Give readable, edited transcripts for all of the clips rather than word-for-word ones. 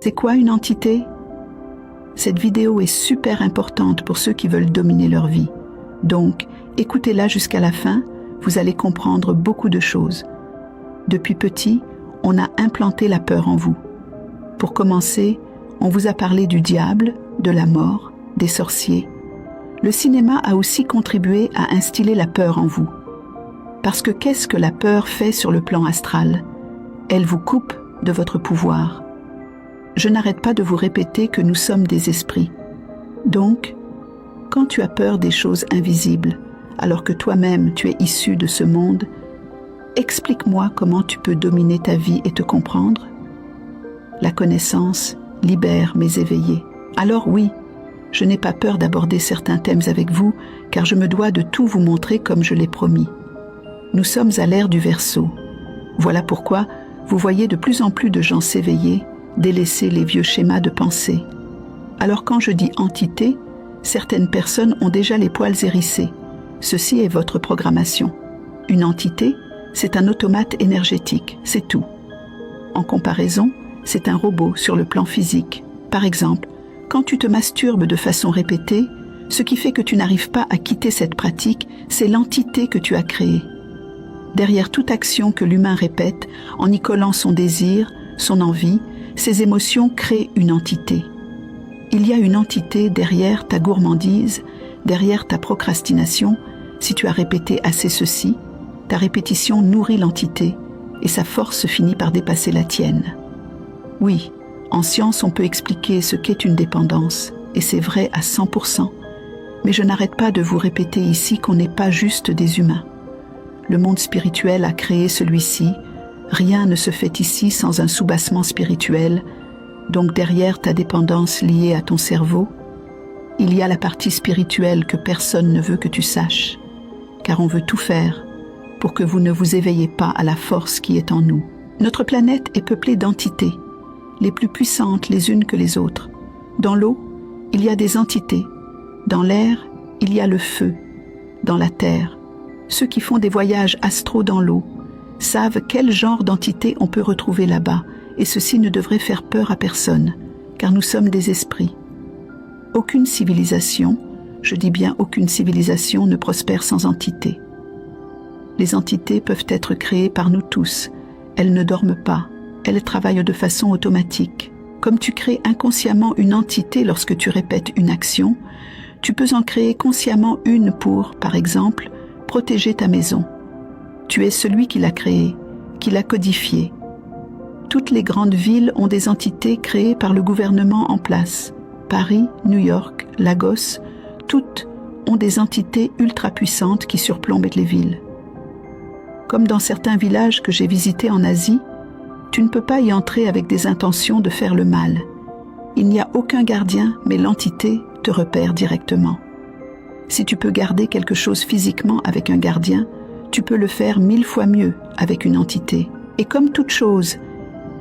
C'est quoi une entité? Cette vidéo est super importante pour ceux qui veulent dominer leur vie. Donc, écoutez-la jusqu'à la fin, vous allez comprendre beaucoup de choses. Depuis petit, on a implanté la peur en vous. Pour commencer, on vous a parlé du diable, de la mort, des sorciers. Le cinéma a aussi contribué à instiller la peur en vous. Parce que qu'est-ce que la peur fait sur le plan astral? Elle vous coupe de votre pouvoir. Je n'arrête pas de vous répéter que nous sommes des esprits. Donc, quand tu as peur des choses invisibles, alors que toi-même tu es issu de ce monde, explique-moi comment tu peux dominer ta vie et te comprendre. La connaissance libère mes éveillés. Alors oui, je n'ai pas peur d'aborder certains thèmes avec vous, car je me dois de tout vous montrer comme je l'ai promis. Nous sommes à l'ère du Verseau. Voilà pourquoi vous voyez de plus en plus de gens s'éveiller, délaisser les vieux schémas de pensée. Alors quand je dis entité, certaines personnes ont déjà les poils hérissés. Ceci est votre programmation. Une entité, c'est un automate énergétique, c'est tout. En comparaison, c'est un robot sur le plan physique. Par exemple, quand tu te masturbes de façon répétée, ce qui fait que tu n'arrives pas à quitter cette pratique, c'est l'entité que tu as créée. Derrière toute action que l'humain répète, en y collant son désir, son envie, ses émotions créent une entité. Il y a une entité derrière ta gourmandise, derrière ta procrastination. Si tu as répété assez ceci, ta répétition nourrit l'entité et sa force finit par dépasser la tienne. Oui, en science on peut expliquer ce qu'est une dépendance, et c'est vrai à 100%. Mais je n'arrête pas de vous répéter ici qu'on n'est pas juste des humains. Le monde spirituel a créé celui-ci. Rien ne se fait ici sans un soubassement spirituel. Donc derrière ta dépendance liée à ton cerveau, il y a la partie spirituelle que personne ne veut que tu saches. Car on veut tout faire pour que vous ne vous éveillez pas à la force qui est en nous. Notre planète est peuplée d'entités, les plus puissantes les unes que les autres. Dans l'eau, il y a des entités. Dans l'air, il y a le feu. Dans la terre, ceux qui font des voyages astraux dans l'eau savent quel genre d'entité on peut retrouver là-bas, et ceci ne devrait faire peur à personne, car nous sommes des esprits. Aucune civilisation, je dis bien aucune civilisation, ne prospère sans entité. Les entités peuvent être créées par nous tous. Elles ne dorment pas, elles travaillent de façon automatique. Comme tu crées inconsciemment une entité lorsque tu répètes une action, tu peux en créer consciemment une pour, par exemple, protéger ta maison. Tu es celui qui l'a créée, qui l'a codifiée. Toutes les grandes villes ont des entités créées par le gouvernement en place. Paris, New York, Lagos, toutes ont des entités ultra puissantes qui surplombent les villes. Comme dans certains villages que j'ai visités en Asie, tu ne peux pas y entrer avec des intentions de faire le mal. Il n'y a aucun gardien, mais l'entité te repère directement. Si tu peux garder quelque chose physiquement avec un gardien, tu peux le faire 1000 fois mieux avec une entité. Et comme toute chose,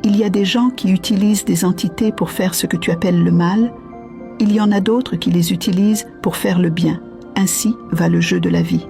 il y a des gens qui utilisent des entités pour faire ce que tu appelles le mal, il y en a d'autres qui les utilisent pour faire le bien. Ainsi va le jeu de la vie.